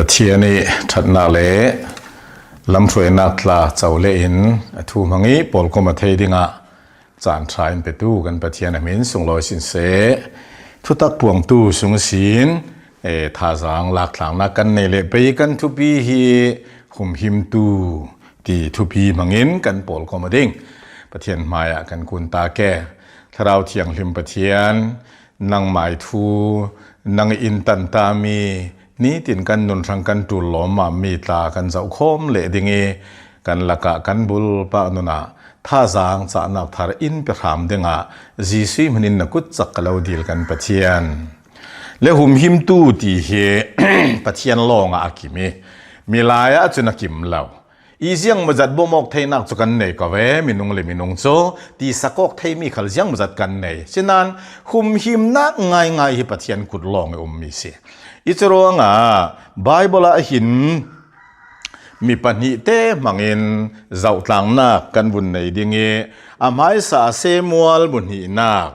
ปะเทียนี่ทัดนาเลลำถวยนักลาเจ้าเลอินทูมังงี้ปอลก็มาเทดิงะจานทรายไปตู้กันปะเทียนมินส่งลอยสินเสทุตักปวงตู้สุงสินท่าจางหลักหลังนักกันในเลไปกันทุปีฮีหุมหิมตู้ที่ทุปีมังงินกันปอลก็มาดิ้งปะเทียนมายกันคุณตาแก่ถ้าเราเทียงลิมปะเทียนนังหมายทูนังอินตันตามีนี่ตินกันนุนทางกันตุลล้อมมีตากันเจ้าคมเละดิงกันละกะกันบุลปะนุนะท่าจางจะนักทารอินไปถามดิงะจีซีมันนินนักุจักเราดีลกันปะเทียนและหุมหิมตู้ที่เฮปะเทียนลองอากิมีลายจุนักิมเหล่าอีเสียงมาจัดบ่มอกไทยนักจุกันในก็เวมินุงเลยมินุงโซที่สกอกไทยมีขลเสียงมาจัดกันในฉะนั้นหุมหิมนักง่ายๆปะเทียนกุดลองมีเสียอิจรังไบเบิลหินมีปัญหาเตมังอินเจ้าต่างนักกันบุญในดิ่งอาไม่สาเซมัวลบุญหินัก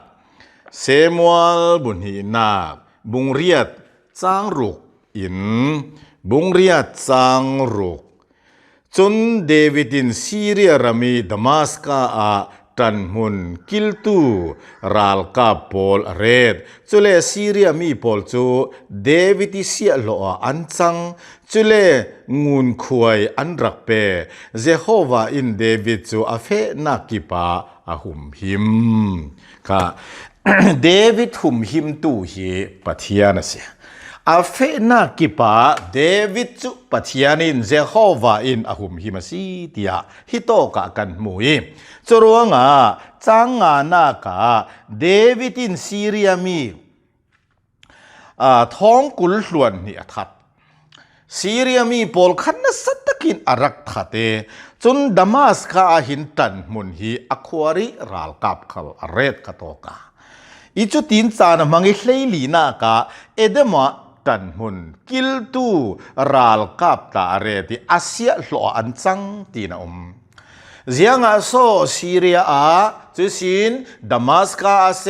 เซมัวลบุญหินักบุงเรียดจางรุกอินบุงเรียดจางรุกจนเดวิดินซีเรียรามีดามัสกาตันมุนกิลตูรัลกาปอลเรดจุเลซีเรียมีปอลจูเดวิดิเซียโลอันจังจุเลงุนควยอันรักเปเจโฮวาอินเดวิดจูอาเฟนักิปาอาหุมหิมค่ะเดวิดหุมหิมตูฮีปะเทียนเสียอาเฟนักิปาเดวิดจูปะเทียนินเจโฮวาอินอาหุมหิมสีเตียฮิโตกะกันมุยจรวงจังนากาเดวิดินซีเรียมีท้องกุลส่วนนี่ทัดซีเรียมีปอลขันนสัตกินอารักทัดจนดามัสกาหินตันมุนฮีอควาริรัลกับขลเรดกโตกาอีจุตินจานมังอิเลลีนากาเอเดมาตันมุนกิลตูรัลกับตาเรติอาเซียโลอันจังตีนเจียงโซซีเรียจุสินดามัสกาเซ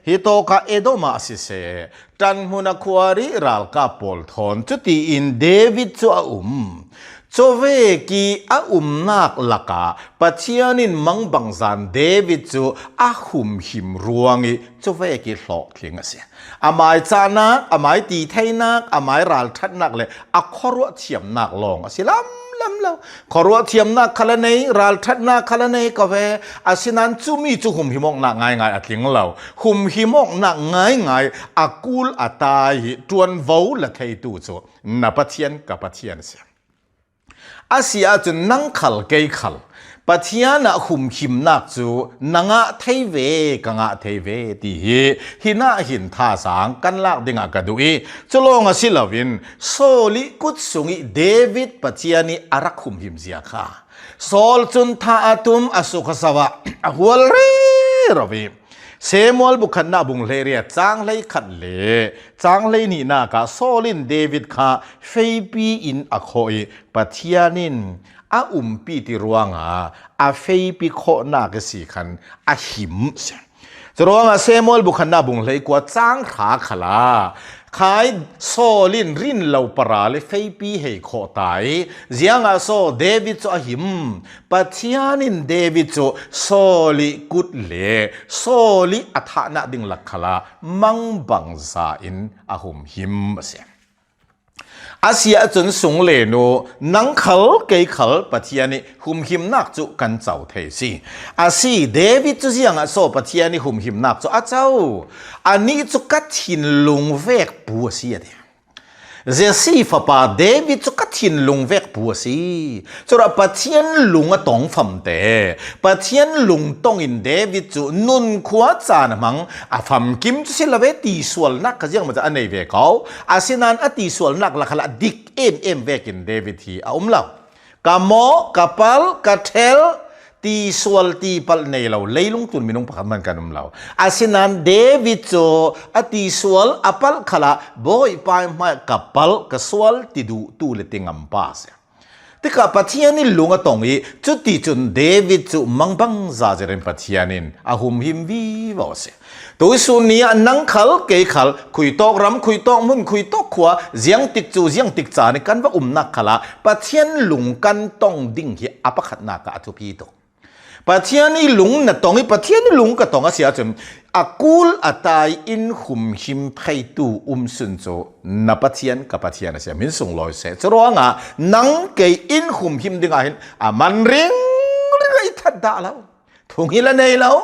ฮิโตกาเอโดมาสิเซตันมุนควาริรัลกาปอลทอนจุติอินเดวิดจูโจเวกีนักลักาปัจเจียนินมังบังซันเดวิดจูหุมหิมรวงโจเวกีหลอกทิ้งเสียอามายจานักอามายตีไทยนักอามายรัลทัดนักเลยขอรัวเทียมนักลองสิลำแล้วขอรัวเทียมนักคลเนยรัลทัดนักคลเนยก็เวสินันจูมีจูหุมหิมอกนักง่ายทิ้งเราหุมหิมอกนักง่ายกูลตายจวนวูละไทยตูจูนับปัจเจียนกับปัจเจียนเสียอาเซียจนนังขัลเกยขัลปัจจัยน่ะหุมหิมนักจูนังเทเวกังเทเวที่หินาหินท่าสางกันลักดิงกระดูอีจะลองสิลาวินโซลิกุดสุงิเดวิดปัจจัยนี้อารักหุมหิมเสียค่ะโซลจุนท่าตุมอสุขสวะหัวเรวิเซมอลบุคันนาบุงเลเรียจางเลยขัดเลจางเลยนี่นากาโซลินเดวิดค่ะเฟปีอินอโคยปัจจัยนินปีติรวงเฟปีโคนากสีขันหิมเสียจรวงเซมอลบุคันนาบุงเลยกว่าจางขาขลาขายโซลินรินเหลาปราเลเฟปีให้โคตายเจียงโซเดวิดโซหิมปัจจัยนินเดวิดโซโซลิกุดเลโซลิอัฐานะดิงลักขลามังบังซาอินหุมหิมเสียอาเซียจนสูงเลโนนังขัลเกยขัลปัจจัยนี้หุมหิมนักจุกันเจ้าเทซีอาซีเดวิดจุเสียงโซปัจจัยนี้หุมหิมนักจุเจ้าอันนี้จุกัดหินลุงเวกปัวเสียเดียเจสีฟ้าป่าเดวิดจุกัดหินลุงเวกปัวสีจุระปัจจัยลุงตองฟัมเตปัจจัยลุงตองอินเดวิดจุนุนขวาจานมังฟัมกิมจุสิลาเวตีส่วนนักก็ยังมันจะอันไหนเวกเขาสินันตีส่วนนักละขละดิกเอ็มเวกินเดวิดทีเหล่ากะโมกะปัลกะเทลตีส่วนตีปัลในเราเลยลงทุนมีน้องพักมันกันเราสินันเดวิดโจตีส่วนปัลขละบ่อยไปมากะปัลกะส่วนติดูตูเลติงัมปาเส ติกาปัทยานิลุงตองอีจุดที่จุนเดวิดจุมังบังซาเจริญปัทยานินอาหุมหิมวีวอเสตัวสุนีอันนังขลเกยขลคุยตอกรำคุยตอกมุนคุยตอกขวาเสียงติกจูเสียงติกจานี่กันว่านักขลาปัทยานลุงกันต้องดิ่งที่อปขัดนากะอทุพีโตปัทยานิลุงน่ะตองอีปัทยานิลุงก็ตองอาเสียจนอากูลอัตายอินหุมหิมไพตูสุนโจนับปัทยานกับปัทยานเสียมินส่งลอยเสจร้องนังเกยอินหุมหิมดึงอาเห็นมันเริงอิทัดดาแล้วทุงฮิละเนยแล้ว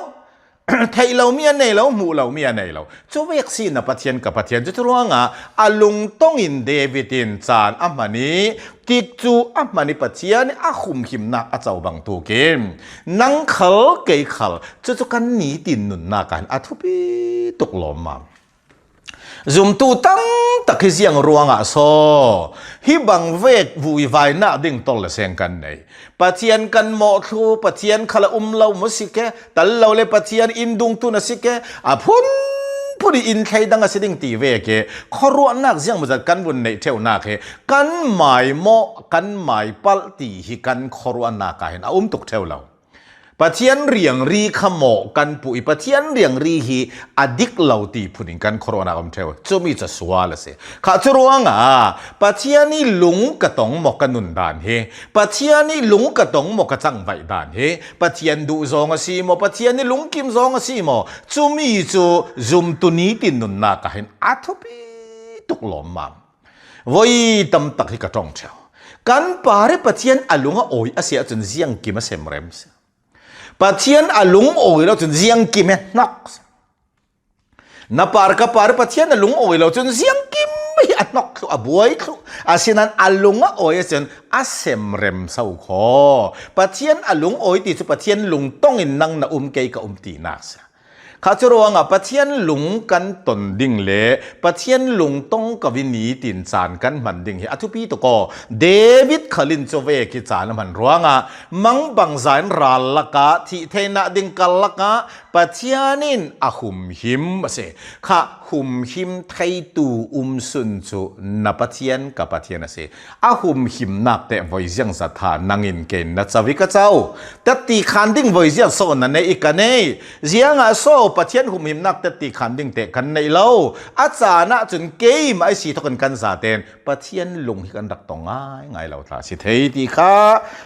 ไทยเราเมียในเราหมู่เราเมียในเราจะเวกซีนปัทยันกับปัทยันจะรู้ว่าอาลุงต้องอินเดวิดินจานอัมมานีติกจูอัมมานีปัทยันอาคุมหิมนักอาเจ้าบังตูเกมนังขลเกยขลจะกันหนีตินนุนนากันอาทุปีตกลมมาจุมตูตั้งตะคิเสียงรัวงะโซฮิบังเวกวุยไวน่าดิ่งตอลเสียงกันในปัทยันกันหมอทูปัทยันขลเรามุสิเกแต่เราเลยปัทยันอินดุงตุนสิเกพุ่นอินใครดังสิดิ่งตีเวกขรัวนักเสียงมันจะกันบุญในเทวนาเกกันหมายหมอกันหมายปัลตีฮิกันขรัวนักเห็นตกเทวเราปัทยันเรียงรีขโมกันปุยปัทยันเรียงรีฮีอดิกเหล่าตีพูดิกันโคโรนาคมเทวจะมีจะสวาละสิข้าจะรู้ว่าปัทยันนี่ลุงกระตองหมกกันนุนดานเฮปัทยันนี่ลุงกระตองหมกกระจังใบดานเฮปัทยันดูซองสิโมปัทยันนี่ลุงกิมซองสิโมจะมีจะจุมตุนีตินุนนักเห็นอัฐปีตุกลมมาวัยตั้มตักให้กระตองเทวกันปาริปัทยันอลุงโอยอาเสียจนเสียงกิมเสมเรมส์ปัทยันอลุงโอยเราจนเสียงกิมนักนับปาร์กับปาร์ปัทยันอลุงโอยเราจนเสียงกิมไม่อันนักอบัวอีกอาเซียนอลุงโอยจนอาเซมเรมเศร้าคอปัทยันอลุงโอยติดปัทยันลุงต้องอินนังนาเกยกับตีนักข้าจะรู้ว่าปัทยันลุงกันตนดิ่งเละปัทยันลุงต้องกับวินีตินจานกันมันดิ่งเฮอทุปีตก็เดวิดขลินโจเวกิจานมันรู้ว่ามังบังใจรัลลักะที่เทน่าดิ่งกัลลักะปัทยันินอาหุมหิมเสข้าหุมหิมไทตูสุนจูนับปัทยันกับปัทยันเสอาหุมหิมนักแต่ไว้ยังสถานนังอินเกนนัจวิกเจ้าแต่ตีขันดิ่งไว้ยังโซนนั่นเองอีกกันเองเสียงโซปัทยันหุมหิมนักแต่ตีขันดิ่งเตะกันในเล่าอาจารย์น่ะจนเกยมาไอสีทกันกันซาเตนปัทยันลงที่กันดักตองง่ายเราท่าสิเทตีข้า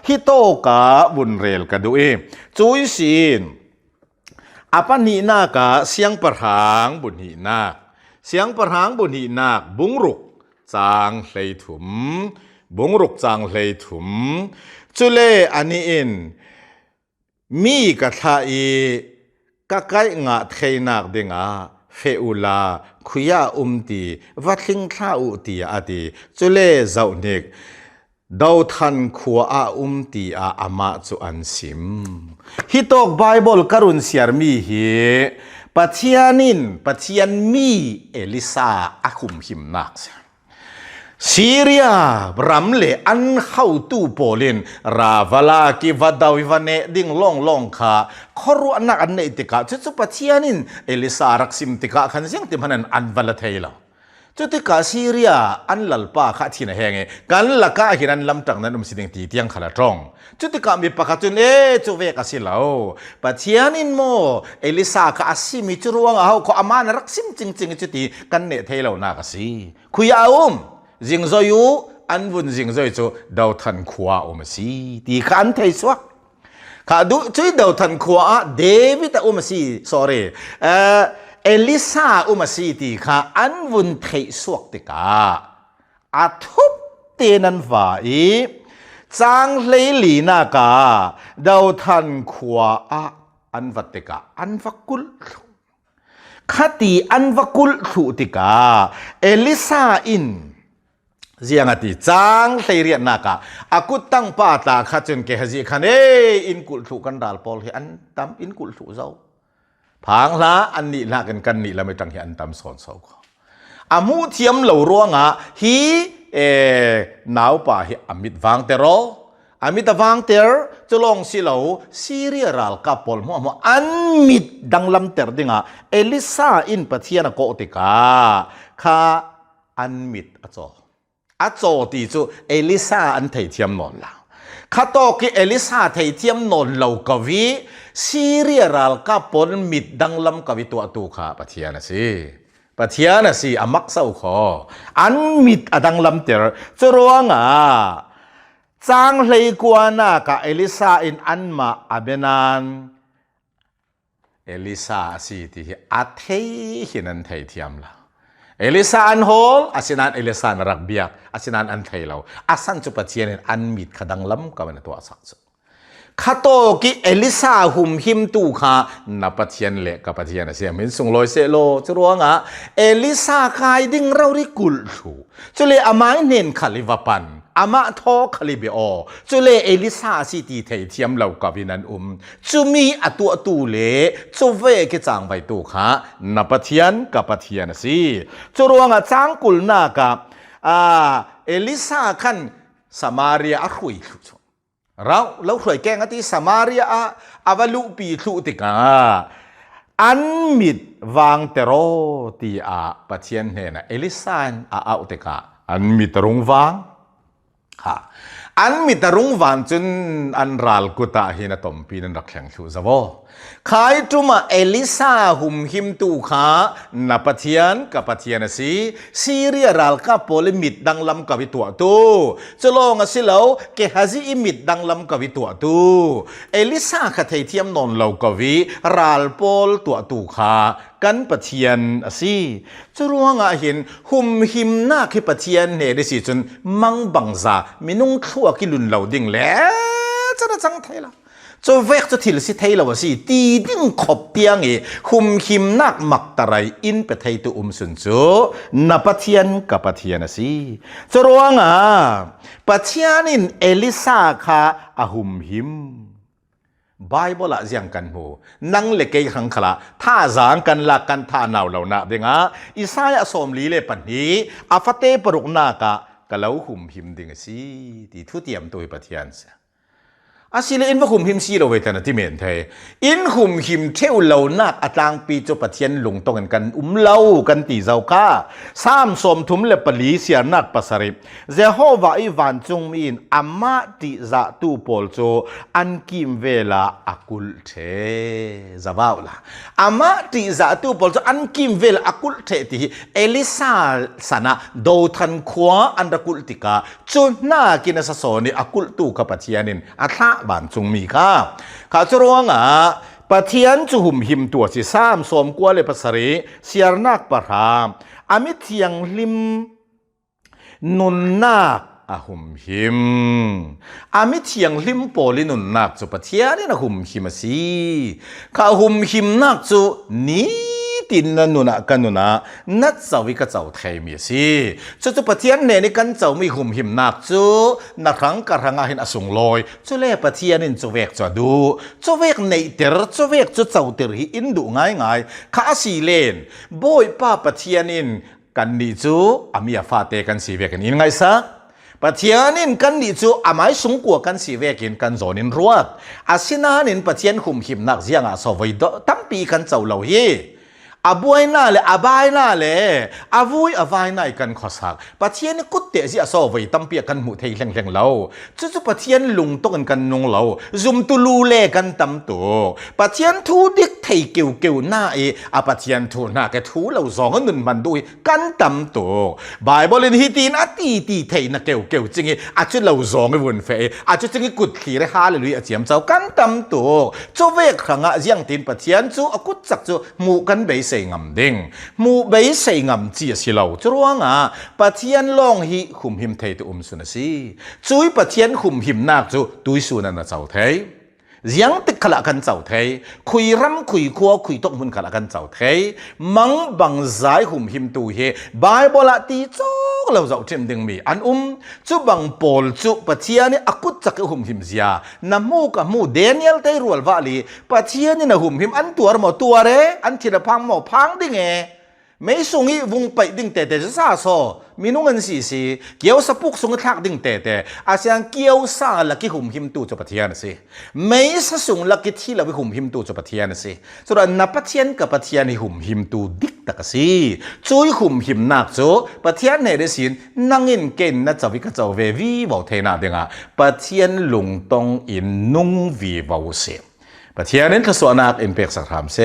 ฮิโตกาบุญเรลกันดูเองจุยสินอาปันหีนากาเสียงประหางบุญหีนาเสียงประหางบุญหีนาบุงรุกจางเลยถุมบุงรุกจางเลยถุมจุเลอันนี้อินมีกะทาอีกะไกงะเทนักเดงาเฟอุลาคุยาตีวัดลิงข้าอุตีอาตีจุเลเจ้าเนกดาวทันขัวตีอามาจุอันซิมฮิตอกไบเบิลการุนเสียมีเฮปัทยันมีเอลิซาอาคุมหิมนักซีเรียรำเลอันเข้าตู้โปลินราฟลากิวัดดาวิวันเนดิ่งล่องขาขรัวนักอันเนติกาจุดปัทยันินเอลิซารักซิมติกาขันเสียงติมันอันวัลเทยลาจุดที่กาซีเรียอันหลับป้าข้าที่ไหนแหงกันลักกะหินันลำจังนั้นสิเดงตีเตียงขลัดตรงจุดที่กามีปากจุนจุเวกสิเหลาปัจเจียนินโมเอลิซาข้าสิมีจุรวงเอาขออามารักซิมจริงจุดที่กันเนเทเหล่านักสิคุยเอาจิงโซยูอันวุ่นจิงโซยูจูดาวทันขวาสิตีขันเทสวะข้าดูจุดดาวทันขวาเดวิดสิ sorryเอลิซาสิตีข้าอันวุ่นเทสวกติกาอัทุบเตนันฝ่ายจางเลยลีนากาดาวทันขวาอันวัติกาอันวักุลขัตีอันวักุลสุติกาเอลิซาอินเสียงตีจางเลยเรียนนากาอากุตั้งป้าตาขัดจนเกฮจิขันอินกุลสุกันดาลปอลอันตามอินกุลสุเจ้าพังละอันนี้ละกันนี่ละไม่ตั้งให้อันตามสอนเสาก็อามูเทียมเหล่ารัวงะฮีหนาวป่าฮีอามิดวางเตโรอามิดวางเตอร์จะลองสิเหล่าซีเรียรัลกับปอลมัวอันมิดดังลำเตอร์ดิงะเอลิซาอินปะเทียนโกติกาข้าอันมิดอโจตีจูเอลิซาอันไทยเทียมนอนละ คาโตกิเอลิซาไทเทียมนนเหล่ากวีซีเรียรัลกาปนมิดดังลำกวีตัวตูขาปะเทียนะสิปะเทียนะสิอามักเศร้าขออันมิดอดังลำเตอร์จะร้องจางเลยกว่านากะเอลิซาอินอันมาอาเบนานเอลิซาสิที่อาเทหินันไทเทียมละเอลิซาอันโฮลอาสินันเอลิซานรักเบียกอาสินันอันไทเราอาสันจุปะเทียนอันมิดขดังลำกวันตัวสักคาโตกิเอลิซาหุมหิมตูขานับปะเทียนเละกับปะเทียนเสียมินส่งลอยเซโลจะร้องเอลิซาคายดิ้งเราริกุลชูจะเลยอามาเนนขลิวปันอามาทอขลิเบอจะเลยเอลิซาสิตีเทียมเรากับวินันจะมีอตัวตูเละจะเวกจางไปตูขานับปะเทียนกับปะเทียนสิจะร้องจางกุลนากับเอลิซาขันสมาเรียอรุยเราเคยแกงที่สมาเรียอาวลุปีทุติกาอันมิดวางเตโรตีปะเทียนเฮนะเอลิซานอุติกาอันมิดรุงวางอันมิดรุงวางจนอันรัลกุตาเฮนะตอมปีนันรักแข่งชูซะวขายจุมาเอลิซาหุมหิมตูขานับปะเทียนกับปะเทียนสิซีเรียรัลกาโปลิมิดดังลำกับวิตัวตูจะลองสิเราเกฮาซิอิมิดดังลำกับวิตัวตูเอลิซาขัดเทียมนนเหล่ากวิรัลโปลตัวตูขากันปะเทียนสิจะร้องเห็นหุมหิมหน้าคือปะเทียนเนี่ยได้สิจนมังบังซามินุ่งทั่วกิลุนเหล่าดิ่งแล้วจะน่าจังไทยละจะเวกจะทิลสิไทยเราสิตีดิ้งขบเตียงคุมหิมนักมักตะไรอินไปไทยตัวสุนจูนับปะเทียนกับปะเทียนสิจะร้องปะเทียนินเอลิซาคาหุมหิมไบเบิลละเสียงกันหูนั่งเล็กขังขละท่าจางกันละกันท่าหนาวเหล่านาเด้งอิสายสมลีเลปันนี้อาฟเตปรุกนากะกะเลาหุมหิมดิ่งสิที่ทุเตียมตัวปะเทียนเสียอาศิลอินว่าหุมหิมซีเราเวทนาที่เมนเทอินหุมหิมเที่ยวเหล่านักอัตางปีจปะเทียนหลงตรงกันเล่ากันตีเจ้าข้าสามสมทุมเลปลีเสียนักปัสริเจโฮวาอีวันจงมีนอามาติจะตูโปลโจอันกิมเวลาอากุลเทจะว่าละอามาติจะตูโปลโจอันกิมเวลาอากุลเทที่เอลิซาสนะดูทันขวาอันตะกุลติกาจุนน่ากินสะสนี่อากุลตูกับปะเทียนินอัตบานจงมีข้าข้าจะร้องปะเทียนจุ่มหิมตัวสิซ้ำสมกว่าเลยภาษารีเสียนักปะรามอามิเทียงลิมนุนนักหุมหิมอามิเทียงลิมโปลินุนนักจุปะเทียนนี่นะหุมหิมสิข้าหุมหิมนักจุนี้ตินนันนุนะกันนุนะนัดเจ้าวิกเจ้าไทยมีสิจุปะเทียนเนี่ยนี่กันเจ้ามีหุมหิมนักจุนักครั้งกระหังเห็นอสุงลอยจุเล่ปะเทียนินจุเวกจุดูจุเวกในเตอร์จุเวกจุเจ้าเตอร์อินดูง่ายง่ายข้าสีเลนโบยป้าปะเทียนินกันนี่จูอามีอาฟาเตกันสีเวกันอินไงซะปะเทียนินกันนี่จูอาไม่สูงกว่ากันสีเวกินกันโจนินรวดอาศินานินปะเทียนหุมหิมนักเสียงสวัยดตั้งปีกันเจ้าเหล่าเย่อาบวยน่าเลยอาบายน่าเลยอาวุยอาบายน่ากันขอสักปะเทียนกุดเตะสิอาสวัยตั้มเปียกันหมู่เทียงเราจุปะเทียนลุงต้องกันนงเราซุมตุลูเล่กันตั้มตัวปะเทียนทูดิกเทียเกี่ยวหน้าอาปะเทียนทูหน้าแกทูเราสองกันมันด้วยกันตั้มตัวบายบอลินฮิตีนอาตีเทียนักเกี่ยวจริงอาจุเราสองกันวนเฟอาจุจริงกุดขี่ได้ฮาเลยอาเจียมเจ้ากันตั้มตัวจุเวกครั้งอาเจียงตีนปะเทียนจุอากุดจักจุหมู่กันเบยงำดิ่งมูใบใส่งำจีสิเราจรวงปะเทียนลองหิขุมหิมเทตุสุนสิจุยปะเทียนขุมหิมนักจุตุยสุนันเจ้าเทยยังติดขลักกันเจ้าเทยคุยรำคุยคัวคุยตกมุนขลักกันเจ้าเทยมังบังใจขุมหิมตุเฮบายบลาตีโจเราเจ้าเจมดึงมีอันจุบังโปลจุปะเทียนนี่อากุจักขุมหิมเสียน้ำมูกมูเดนิเอลเตรัววาลีปะเทียนนี่นะขุมหิมอันตัวหมอตัวเรอันที่ละพังหมอพังดิ่งไม่ส่งอีวงไปดิ่งแต่จะซาโซป มีนุ่งเงินสีเกี่ยวสปุกสงทักดิ่งแต่อาเซียนเกี่ยวซาลักกิหุมหิมตูจปะเทียนสิไม่สสุงลักกิที่ละวิหุมหิมตูจปะเทียนสิสุดนับปะเทียนกับปะเทียนหุมหิมตูดิกตะกสิจุยหุมหิมนักโจปะเทียนในเดสินนั่งอินเกนนัจวิกเจ้าเววีวาวเทนาเดงะปะเทียนลงตองอินนุ่งวีวาวเสปะเทียนนั้นขสวนักอินเปกสักถามเส